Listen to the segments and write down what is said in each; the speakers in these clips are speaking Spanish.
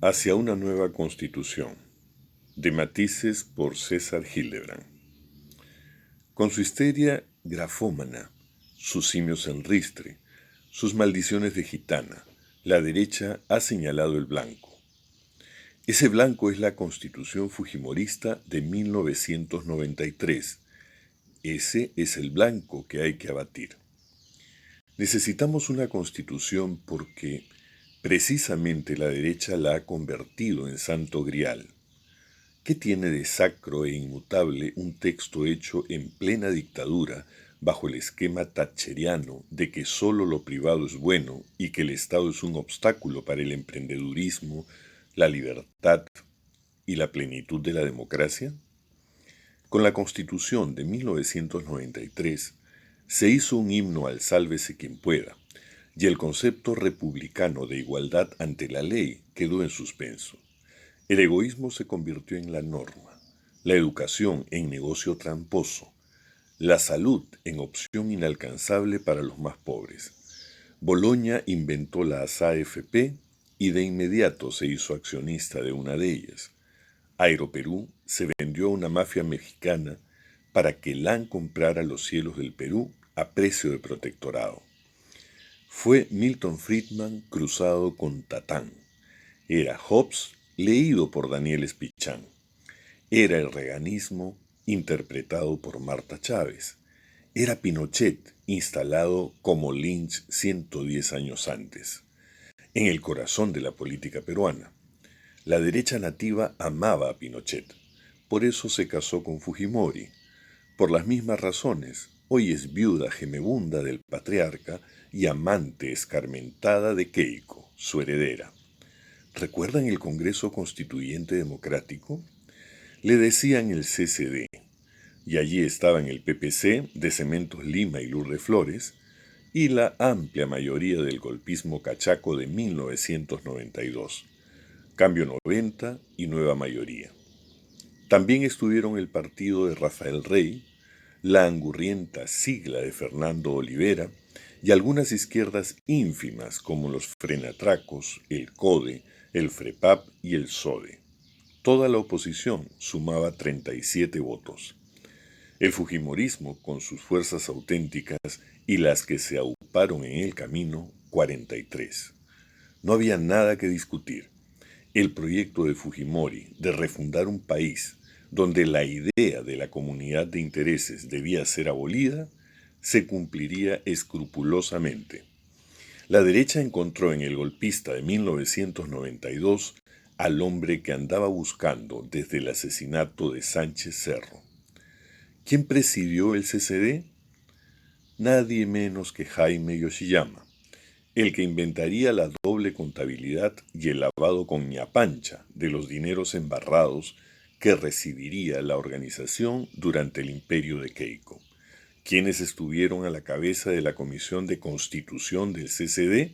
Hacia una nueva constitución, de matices por César Hildebrand. Con su histeria grafómana, sus simios en ristre, sus maldiciones de gitana, la derecha ha señalado el blanco. Ese blanco es la Constitución Fujimorista de 1993. Ese es el blanco que hay que abatir. Necesitamos una constitución porque precisamente la derecha la ha convertido en santo grial. ¿Qué tiene de sacro e inmutable un texto hecho en plena dictadura bajo el esquema thatcheriano de que solo lo privado es bueno y que el Estado es un obstáculo para el emprendedurismo, la libertad y la plenitud de la democracia? Con la Constitución de 1993 se hizo un himno al sálvese quien pueda, y el concepto republicano de igualdad ante la ley quedó en suspenso. El egoísmo se convirtió en la norma, la educación en negocio tramposo, la salud en opción inalcanzable para los más pobres. Boloña inventó las AFP y de inmediato se hizo accionista de una de ellas. Aeroperú se vendió a una mafia mexicana para que LAN comprara los cielos del Perú a precio de protectorado. Fue Milton Friedman cruzado con Tatán. Era Hobbes leído por Daniel Espichán. Era el reaganismo interpretado por Marta Chávez. Era Pinochet instalado como Lynch 110 años antes. En el corazón de la política peruana. La derecha nativa amaba a Pinochet. Por eso se casó con Fujimori. Por las mismas razones, hoy es viuda gemebunda del patriarca y amante escarmentada de Keiko, su heredera. ¿Recuerdan el Congreso Constituyente Democrático? Le decían el CCD, y allí estaban el PPC de Cementos Lima y Lourdes Flores, y la amplia mayoría del golpismo cachaco de 1992. Cambio 90 y nueva mayoría. También estuvieron el partido de Rafael Rey, la angurrienta sigla de Fernando Olivera y algunas izquierdas ínfimas como los Frenatracos, el CODE, el FREPAP y el SODE. Toda la oposición sumaba 37 votos. El fujimorismo, con sus fuerzas auténticas y las que se auparon en el camino, 43. No había nada que discutir. El proyecto de Fujimori de refundar un país donde la idea de la comunidad de intereses debía ser abolida, se cumpliría escrupulosamente. La derecha encontró en el golpista de 1992 al hombre que andaba buscando desde el asesinato de Sánchez Cerro. ¿Quién presidió el CCD? Nadie menos que Jaime Yoshiyama, el que inventaría la doble contabilidad y el lavado con ñapancha de los dineros embarrados que recibiría la organización durante el imperio de Keiko. ¿Quiénes estuvieron a la cabeza de la Comisión de Constitución del CCD?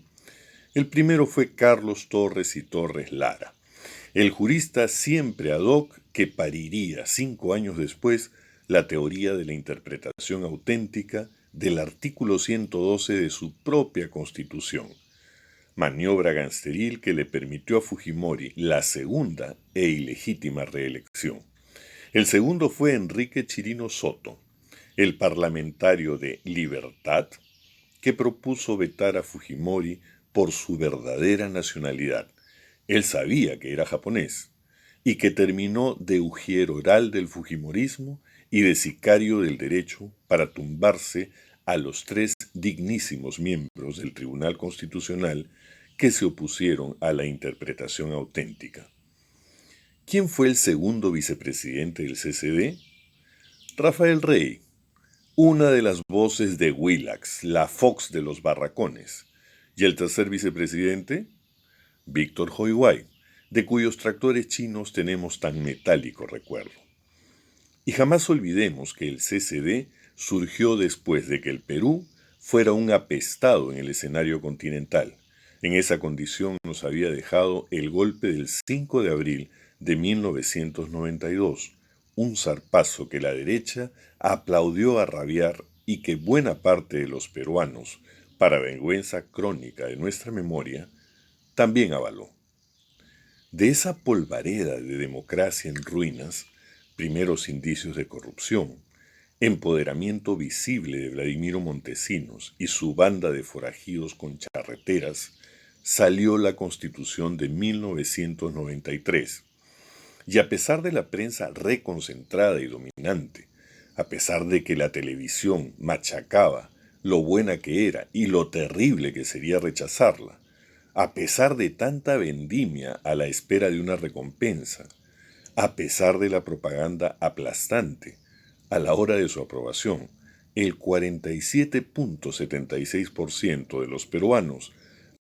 El primero fue Carlos Torres y Torres Lara, el jurista siempre ad hoc que pariría 5 años después la teoría de la interpretación auténtica del artículo 112 de su propia Constitución, maniobra gangsteril que le permitió a Fujimori la segunda e ilegítima reelección. El segundo fue Enrique Chirino Soto, el parlamentario de Libertad, que propuso vetar a Fujimori por su verdadera nacionalidad. Él sabía que era japonés, y que terminó de ujier oral del fujimorismo y de sicario del derecho para tumbarse a los 3 dignísimos miembros del Tribunal Constitucional que se opusieron a la interpretación auténtica. ¿Quién fue el segundo vicepresidente del CCD? Rafael Rey, una de las voces de Willax, la Fox de los barracones. ¿Y el tercer vicepresidente? Víctor Huiguay, de cuyos tractores chinos tenemos tan metálico recuerdo. Y jamás olvidemos que el CCD surgió después de que el Perú fuera un apestado en el escenario continental. En esa condición nos había dejado el golpe del 5 de abril de 1992, un zarpazo que la derecha aplaudió a rabiar y que buena parte de los peruanos, para vergüenza crónica de nuestra memoria, también avaló. De esa polvareda de democracia en ruinas, primeros indicios de corrupción, empoderamiento visible de Vladimiro Montesinos y su banda de forajidos con charreteras, salió la Constitución de 1993. Y a pesar de la prensa reconcentrada y dominante, a pesar de que la televisión machacaba lo buena que era y lo terrible que sería rechazarla, a pesar de tanta vendimia a la espera de una recompensa, a pesar de la propaganda aplastante, a la hora de su aprobación, el 47.76% de los peruanos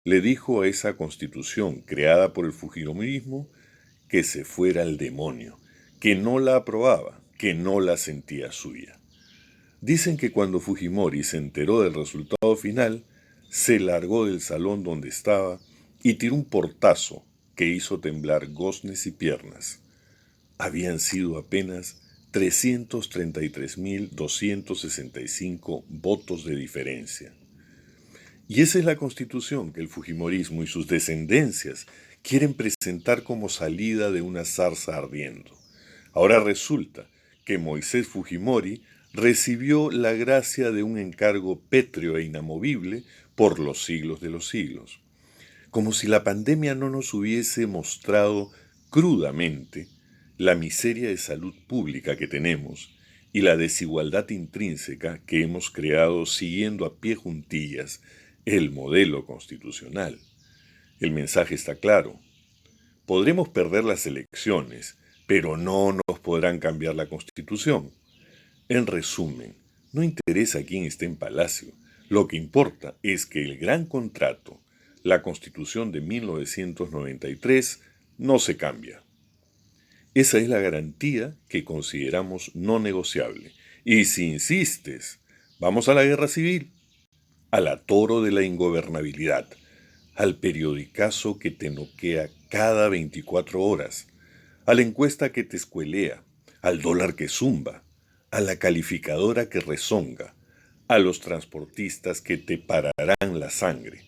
le dijo a esa constitución creada por el fujimorismo que se fuera al demonio, que no la aprobaba, que no la sentía suya. Dicen que cuando Fujimori se enteró del resultado final, se largó del salón donde estaba y tiró un portazo que hizo temblar goznes y piernas. Habían sido apenas 333.265 votos de diferencia. Y esa es la constitución que el fujimorismo y sus descendencias quieren presentar como salida de una zarza ardiendo. Ahora resulta que Moisés Fujimori recibió la gracia de un encargo pétreo e inamovible por los siglos de los siglos. Como si la pandemia no nos hubiese mostrado crudamente la miseria de salud pública que tenemos y la desigualdad intrínseca que hemos creado siguiendo a pie juntillas el modelo constitucional. El mensaje está claro. Podremos perder las elecciones, pero no nos podrán cambiar la Constitución. En resumen, no interesa quién esté en Palacio. Lo que importa es que el gran contrato, la Constitución de 1993, no se cambia. Esa es la garantía que consideramos no negociable. Y si insistes, vamos a la guerra civil, al atoro de la ingobernabilidad, al periodicazo que te noquea cada 24 horas, a la encuesta que te escuelea, al dólar que zumba, a la calificadora que rezonga, a los transportistas que te pararán la sangre,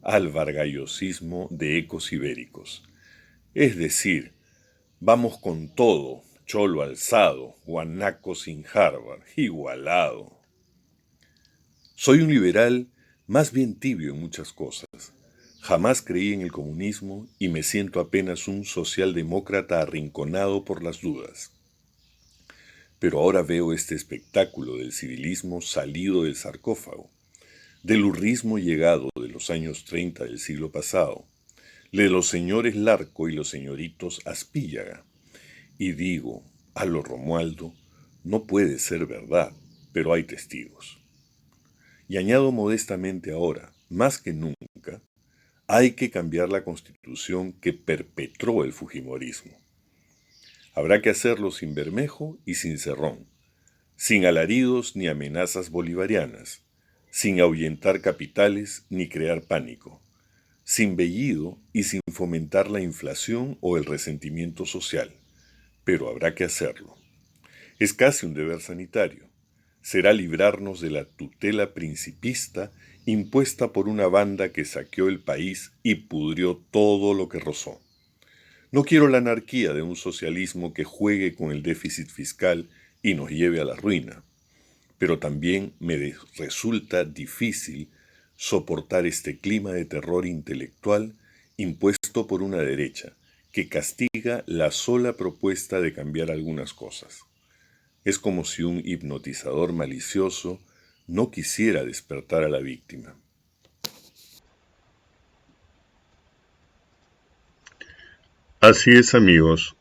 al vargallosismo de ecos ibéricos. Es decir, vamos con todo, cholo alzado, guanaco sin Harvard, igualado. Soy un liberal más bien tibio en muchas cosas. Jamás creí en el comunismo y me siento apenas un socialdemócrata arrinconado por las dudas. Pero ahora veo este espectáculo del civilismo salido del sarcófago, del urrismo llegado de los años 30 del siglo pasado, de los señores Larco y los señoritos Aspíllaga. Y digo, a lo Romualdo, no puede ser verdad, pero hay testigos. Y añado modestamente ahora, más que nunca, hay que cambiar la constitución que perpetró el fujimorismo. Habrá que hacerlo sin Bermejo y sin Cerrón, sin alaridos ni amenazas bolivarianas, sin ahuyentar capitales ni crear pánico, sin vellido y sin fomentar la inflación o el resentimiento social, pero habrá que hacerlo. Es casi un deber sanitario. Será librarnos de la tutela principista impuesta por una banda que saqueó el país y pudrió todo lo que rozó. No quiero la anarquía de un socialismo que juegue con el déficit fiscal y nos lleve a la ruina, pero también me resulta difícil soportar este clima de terror intelectual impuesto por una derecha que castiga la sola propuesta de cambiar algunas cosas. Es como si un hipnotizador malicioso no quisiera despertar a la víctima. Así es, amigos.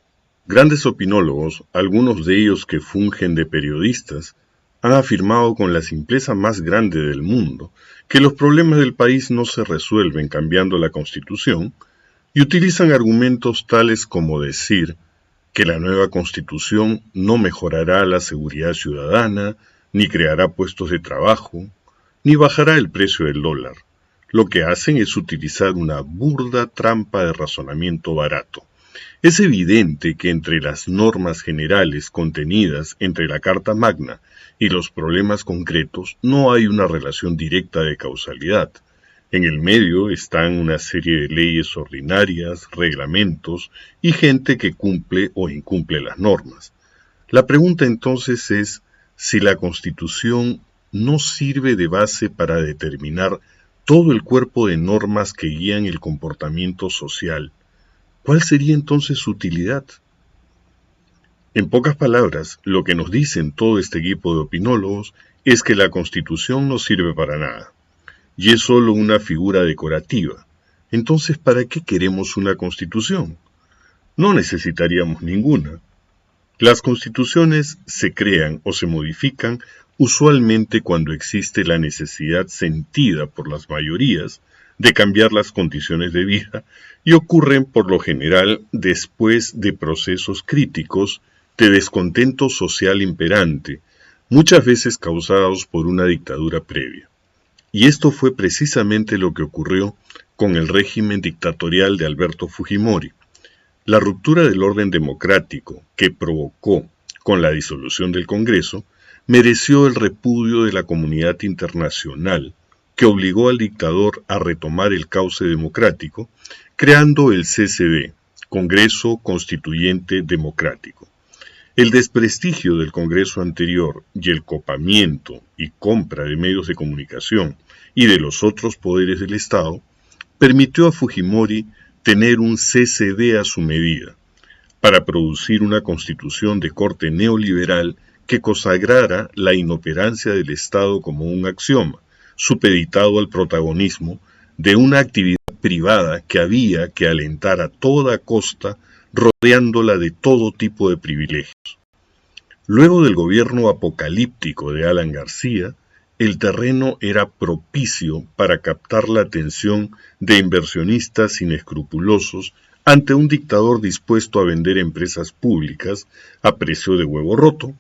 Grandes opinólogos, algunos de ellos que fungen de periodistas, han afirmado con la simpleza más grande del mundo que los problemas del país no se resuelven cambiando la Constitución y utilizan argumentos tales como decir que la nueva Constitución no mejorará la seguridad ciudadana, ni creará puestos de trabajo, ni bajará el precio del dólar. Lo que hacen es utilizar una burda trampa de razonamiento barato. Es evidente que entre las normas generales contenidas entre la Carta Magna y los problemas concretos no hay una relación directa de causalidad. En el medio están una serie de leyes ordinarias, reglamentos y gente que cumple o incumple las normas. La pregunta entonces es si la Constitución no sirve de base para determinar todo el cuerpo de normas que guían el comportamiento social. ¿Cuál sería entonces su utilidad? En pocas palabras, lo que nos dicen todo este equipo de opinólogos es que la Constitución no sirve para nada, y es solo una figura decorativa. Entonces, ¿para qué queremos una Constitución? No necesitaríamos ninguna. Las constituciones se crean o se modifican usualmente cuando existe la necesidad sentida por las mayorías de cambiar las condiciones de vida y ocurren por lo general después de procesos críticos de descontento social imperante, muchas veces causados por una dictadura previa. Y esto fue precisamente lo que ocurrió con el régimen dictatorial de Alberto Fujimori. La ruptura del orden democrático que provocó con la disolución del Congreso mereció el repudio de la comunidad internacional, que obligó al dictador a retomar el cauce democrático, creando el CCD, Congreso Constituyente Democrático. El desprestigio del Congreso anterior y el copamiento y compra de medios de comunicación y de los otros poderes del Estado permitió a Fujimori tener un CCD a su medida, para producir una constitución de corte neoliberal que consagrara la inoperancia del Estado como un axioma, supeditado al protagonismo de una actividad privada que había que alentar a toda costa, rodeándola de todo tipo de privilegios. Luego del gobierno apocalíptico de Alan García, el terreno era propicio para captar la atención de inversionistas inescrupulosos ante un dictador dispuesto a vender empresas públicas a precio de huevo roto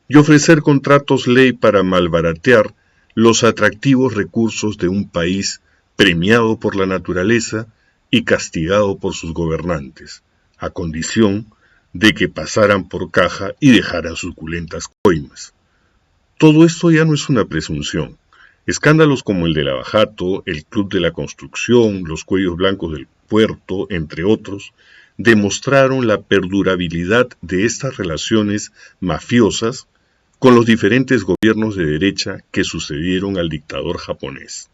y ofrecer contratos ley para malbaratear los atractivos recursos de un país premiado por la naturaleza y castigado por sus gobernantes, a condición de que pasaran por caja y dejaran suculentas coimas. Todo esto ya no es una presunción. Escándalos como el de Lavajato, el Club de la Construcción, los cuellos blancos del puerto, entre otros, demostraron la perdurabilidad de estas relaciones mafiosas con los diferentes gobiernos de derecha que sucedieron al dictador japonés.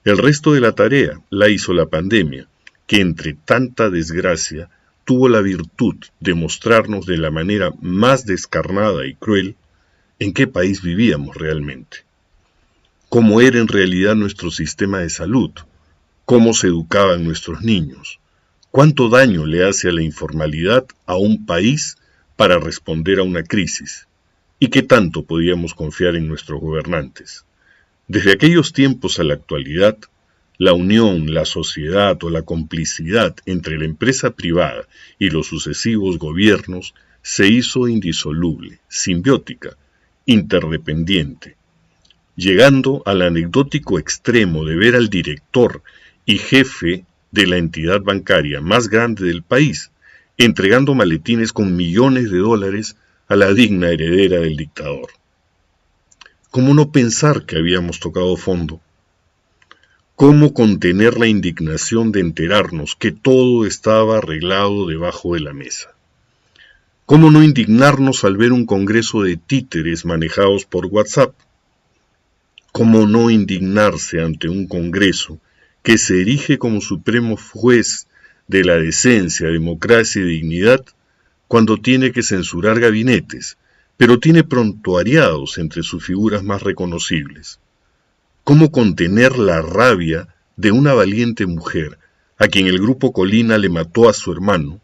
El resto de la tarea la hizo la pandemia, que entre tanta desgracia tuvo la virtud de mostrarnos de la manera más descarnada y cruel en qué país vivíamos realmente, cómo era en realidad nuestro sistema de salud, cómo se educaban nuestros niños, cuánto daño le hace a la informalidad a un país para responder a una crisis, y qué tanto podíamos confiar en nuestros gobernantes. Desde aquellos tiempos a la actualidad, la unión, la sociedad o la complicidad entre la empresa privada y los sucesivos gobiernos se hizo indisoluble, simbiótica, interdependiente, llegando al anecdótico extremo de ver al director y jefe de la entidad bancaria más grande del país entregando maletines con millones de dólares a la digna heredera del dictador. ¿Cómo no pensar que habíamos tocado fondo? ¿Cómo contener la indignación de enterarnos que todo estaba arreglado debajo de la mesa? ¿Cómo no indignarnos al ver un congreso de títeres manejados por WhatsApp? ¿Cómo no indignarse ante un congreso que se erige como supremo juez de la decencia, democracia y dignidad cuando tiene que censurar gabinetes, pero tiene prontuariados entre sus figuras más reconocibles? ¿Cómo contener la rabia de una valiente mujer a quien el grupo Colina le mató a su hermano,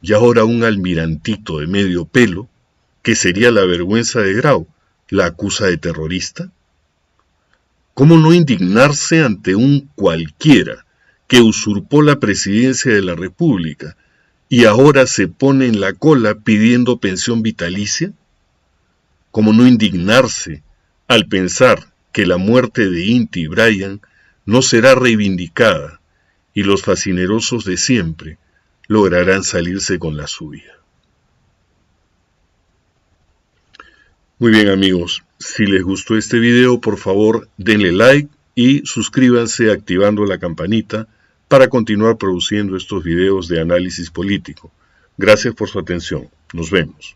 y ahora un almirantito de medio pelo, que sería la vergüenza de Grau, la acusa de terrorista? ¿Cómo no indignarse ante un cualquiera que usurpó la presidencia de la República y ahora se pone en la cola pidiendo pensión vitalicia? ¿Cómo no indignarse al pensar que la muerte de Inti y Brian no será reivindicada y los fascinerosos de siempre lograrán salirse con la suya? Muy bien amigos, si les gustó este video por favor denle like, y suscríbanse activando la campanita para continuar produciendo estos videos de análisis político. Gracias por su atención. Nos vemos.